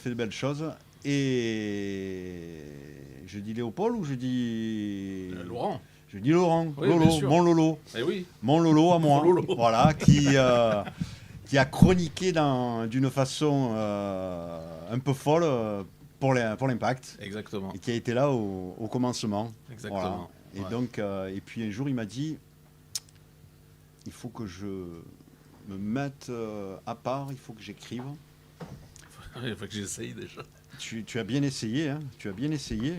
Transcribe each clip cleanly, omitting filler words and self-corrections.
fait de belles choses. Et je dis Léopold ou je dis... Laurent. Je dis Laurent, Oui, Lolo, bien sûr. mon Lolo. Eh oui. Mon Lolo à moi, Mon Lolo. voilà, qui a chroniqué d'une façon un peu folle pour l'Impact. Exactement. Et qui a été là au commencement. Exactement. Voilà. Et Ouais. donc, et puis un jour, il m'a dit, il faut que je me mette à part, il faut que j'écrive. Il faut que j'essaye déjà. Tu as bien essayé, hein, tu as bien essayé.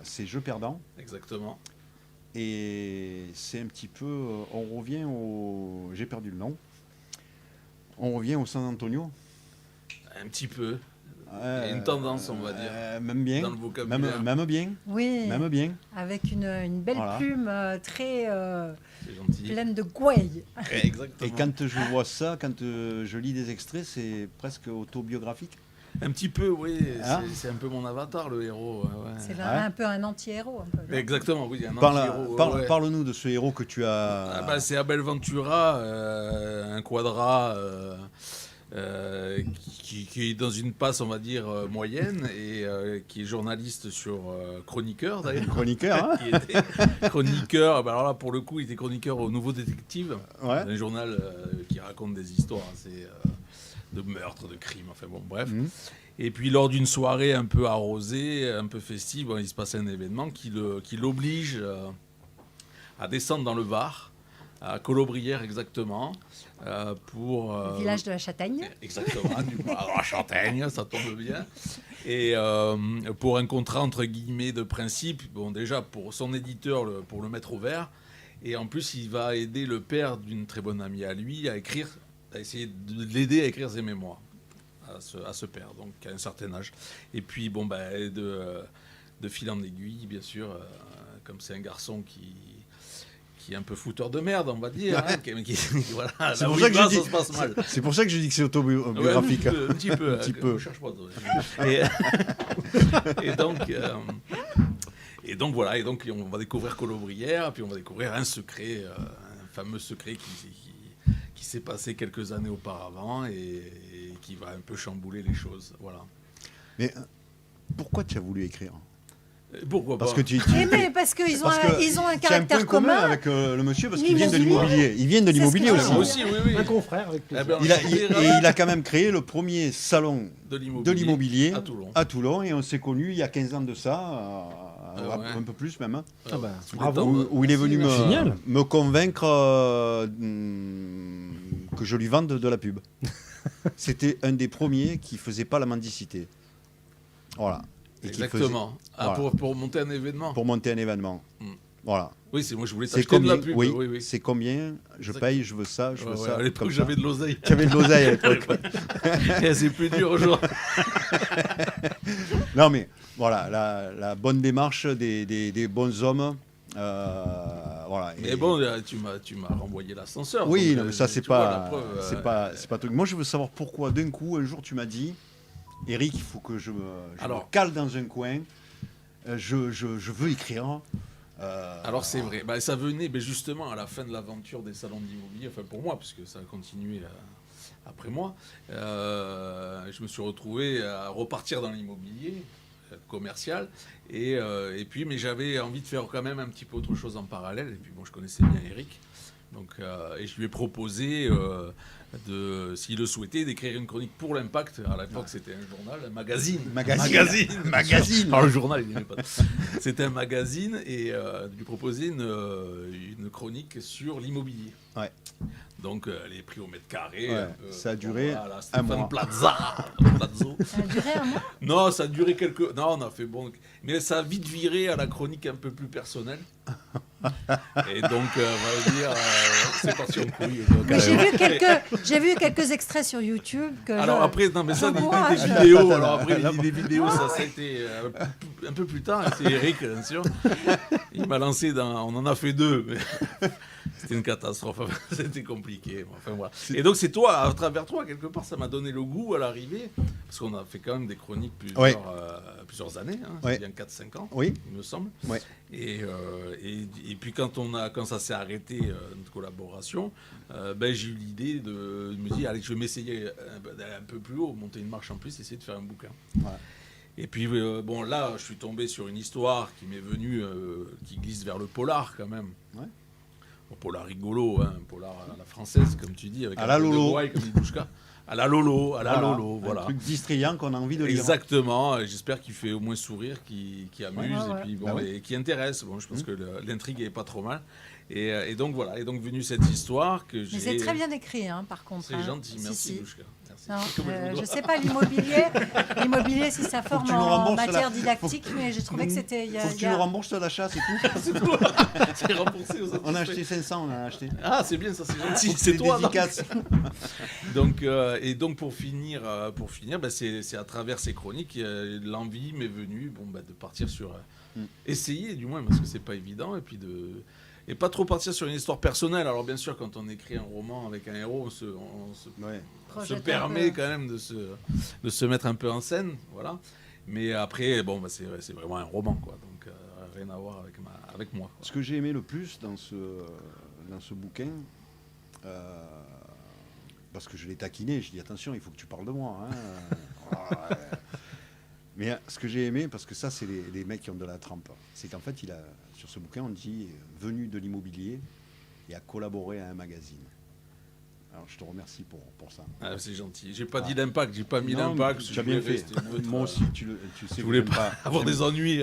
C'est jeu perdant. Exactement. Et c'est un petit peu, on revient au, j'ai perdu le nom. On revient au San Antonio. Un petit peu. Il y a une tendance, on va dire. Même bien. Dans le vocabulaire. Même bien. Oui, Même bien. avec une belle Voilà. plume très C'est gentil. pleine de gouailles. Exactement. Et quand je vois ça, quand je lis des extraits, c'est presque autobiographique. Un petit peu, oui. Hein C'est un peu mon avatar, le héros. Ouais. C'est Ouais. un peu un anti-héros. Un peu, non Exactement, oui. Un anti-héros. Ouais. Parle-nous de ce héros que tu as. Ah bah, c'est Abel Ventura, un quadra qui est dans une passe, on va dire, moyenne, et qui est journaliste sur Chroniqueur, d'ailleurs. Chroniqueur, hein. Qui était chroniqueur, bah alors là, pour le coup, il était chroniqueur au Nouveau Détective, Ouais. un journal qui raconte des histoires assez, de meurtres, de crimes, enfin bon, bref. Mhm. Et puis lors d'une soirée un peu arrosée, un peu festive, il se passait un événement qui l'oblige à descendre dans le Var, à Colobrières exactement, pour... Le village de la Châtaigne. Exactement, du Var, à Châtaigne, ça tombe bien. Et pour un contrat entre guillemets de principe, bon déjà pour son éditeur, pour le mettre au vert, et en plus il va aider le père d'une très bonne amie à lui à essayer de l'aider à écrire ses mémoires. À ce père, donc à un certain âge. Et puis, bon, de fil en aiguille, bien sûr, comme c'est un garçon qui est un peu fouteur de merde, on va dire. Hein, voilà, C'est là pour où ça il que va, je dis- ça se passe mal. C'est pour ça que je dis que c'est Ouais, autobiographique. un petit peu. Un petit peu. Je cherche pas. Et donc voilà, et donc on va découvrir Colobrières, puis on va découvrir un secret, un fameux secret qui s'est passé quelques années auparavant et qui va un peu chambouler les choses. Voilà. Mais pourquoi tu as voulu écrire? Pourquoi pas? Parce que Mais parce qu'ils ont, parce que ils ont un c'est un caractère point commun commun. avec le monsieur parce qu'il vient de L'immobilier. l'immobilier. Il vient de C'est ce l'immobilier que aussi. j'allais Aussi, oui. Un confrère avec Eh plaisir. ben, Il a quand même créé le premier salon de de l'immobilier à Toulon. Et on s'est connus il y a 15 ans de ça, Ouais. un peu plus même, hein, Ah bah, Sous les bravo. temps, où il est venu Génial. me convaincre que je lui vende de la pub. C'était un des premiers qui faisait pas la mendicité. Voilà. Et qui Exactement. voilà. Pour monter un événement. faisait- pour monter un événement. Mm. Voilà. Oui, c'est moi je voulais C'est t'acheter de la combien, pub. oui, Oui. c'est combien, je Exact. paye, je veux ça, je veux Ouais, ça. à l'époque, comme ça. j'avais de l'oseille. Tu avais de l'oseille à l'époque. Et c'est plus dur aujourd'hui. Non mais voilà, la bonne démarche des bons hommes. Voilà. Mais Et- bon, tu m'as renvoyé l'ascenseur. Oui, donc, non, mais ça c'est tu vois, la pas, preuve, c'est pas truc. Moi je veux savoir pourquoi d'un coup un jour tu m'as dit, Eric, il faut que je me Alors. cale dans un coin. Je veux écrire. Alors c'est vrai, ça venait justement à la fin de l'aventure des salons d'immobilier, enfin pour moi, parce que ça a continué après moi. Je me suis retrouvé à repartir dans l'immobilier commercial, et puis mais j'avais envie de faire quand même un petit peu autre chose en parallèle, et puis bon, je connaissais bien Eric, donc, et je lui ai proposé s'il le souhaitait, d'écrire une chronique pour l'Impact. À l'époque, c'était un journal, un magazine. Magazine. Alors, le journal, il n'aimait pas. C'était un magazine, et de lui proposer une chronique sur l'immobilier. Ouais. Donc, les prix au mètre carré. Ouais, un peu, ça a duré voilà, un Stéphane mois. Plazzo. Ça a duré un mois. Non, ça a duré quelques... Non, on a fait bon... Mais ça a vite viré à la chronique un peu plus personnelle. Et donc, on va dire, c'est parti en couille. Mais j'ai vu quelques extraits sur YouTube. Alors après, non, mais ça, des Attends, vidéos. attends, Alors après, là, les vidéos, ça a été un peu plus tard. C'est Eric, bien sûr. Il m'a lancé dans... On en a fait deux. Mais C'était une catastrophe. C'était compliqué. Enfin, voilà. Et donc, c'est toi, à travers toi, quelque part, ça m'a donné le goût à l'arrivée. Parce qu'on a fait quand même des chroniques plusieurs années. Hein, Ouais. C'est bien 4-5 ans, Oui. il me semble. Ouais. Et puis, quand ça s'est arrêté, notre collaboration, j'ai eu l'idée de me dire, allez, je vais m'essayer d'aller un peu plus haut, monter une marche en plus, essayer de faire un bouquin. Ouais. Et puis, là, je suis tombé sur une histoire qui m'est venue, qui glisse vers le polar quand même. Ouais. Un polar rigolo, hein, un polar à la française, comme tu dis, avec À un la peu de Lolo. gouaille, comme dit Douchka. À la Lolo, voilà. Un truc distrayant qu'on a envie de lire. Exactement, et j'espère qu'il fait au moins sourire, qui amuse, Ouais. et puis Bah oui. et qui intéresse. Bon, je pense que l'intrigue est pas trop mal. Et donc voilà, et donc venue cette histoire que j'ai... Mais c'est très bien écrit, hein, par contre. C'est hein. gentil, Si, merci si. Douchka. Merci. Non, Comme je vous je dois. sais pas, l'immobilier, si ça forme tu nous en rembourses matière la- didactique, mais j'ai trouvé que c'était... Faut que tu nous rembourses l'achat, c'est tout. C'est tout. C'est remboursé aux On a satisfaits. acheté 500, on a acheté. Ah, c'est bien, ça, c'est gentil. Pour C'est les toi, non dédicaces. Donc pour finir, c'est à travers ces chroniques, l'envie m'est venue de partir sur essayer du moins, parce que c'est pas évident, et pas trop partir sur une histoire personnelle. Alors bien sûr, quand on écrit un roman avec un héros, on se Ouais. Projette un permet peu. quand même de se mettre un peu en scène, voilà. Mais après, c'est vraiment un roman, quoi. Donc rien à voir avec moi, quoi. Ce que j'ai aimé le plus dans ce bouquin, parce que je l'ai taquiné, je dis attention, il faut que tu parles de moi. Hein. Ouais. Mais ce que j'ai aimé, parce que ça, c'est les mecs qui ont de la trempe, c'est qu'en fait, sur ce bouquin, on dit venu de l'immobilier et a collaboré à un magazine. Alors, je te remercie pour ça. Ah, c'est gentil. J'ai pas dit d'impact, j'ai pas mis Non, d'impact. mais parce tu que as je bien voulais fait. rester neutre. Moi aussi, tu sais Je que voulais j'aime pas avoir des ennuis.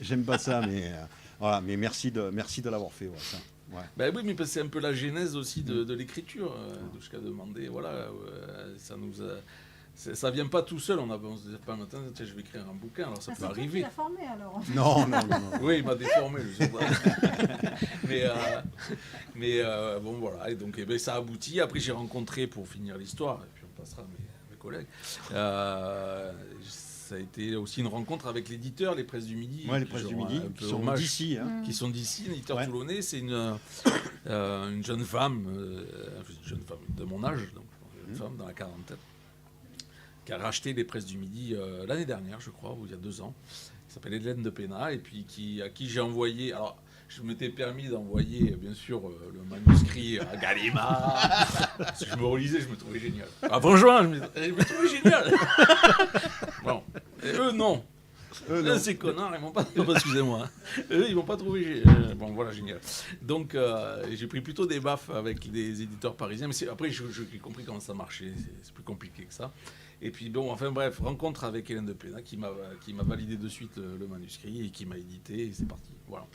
J'aime pas ça, mais voilà. Mais merci de l'avoir fait. Ouais, ça. Ouais. Ben oui, mais parce que c'est un peu la genèse aussi de l'écriture, jusqu'à demander, voilà, ça nous a... Ça vient pas tout seul, on se dit pas un matin, tiens, je vais écrire un bouquin, alors ça Ah, peut c'est toi qui arriver. l'as formé, alors. Non. Oui, il m'a déformé, je sais pas. mais bon, voilà, et donc ça aboutit. Après, j'ai rencontré, pour finir l'histoire, et puis on passera à mes collègues, ça a été aussi une rencontre avec l'éditeur, les Presses du Midi. Ouais, les Presses du Midi, qui sont d'ici. Hein. Qui sont d'ici, l'éditeur Ouais. toulonnais. C'est une jeune femme, de mon âge, donc une femme dans la quarantaine, qui a racheté les Presses du Midi l'année dernière, je crois, ou il y a 2 ans. Qui s'appelle Hélène de Pénat, et puis à qui j'ai envoyé... Alors, je m'étais permis d'envoyer, bien sûr, le manuscrit à Gallimard. Parce que je me relisais, je me trouvais génial. Ah, franchement, je me trouvais génial. Bon. Et eux, non. Non. Ces connards, ils m'ont pas... Excusez-moi. Eux, ils m'ont pas trouvé... Bon, voilà, génial. Donc, j'ai pris plutôt des baffes avec des éditeurs parisiens. Mais après, j'ai compris comment ça marchait. C'est plus compliqué que ça. Et puis, bon, enfin bref, rencontre avec Hélène de Pénat qui m'a validé de suite le manuscrit et qui m'a édité. Et c'est parti. Voilà.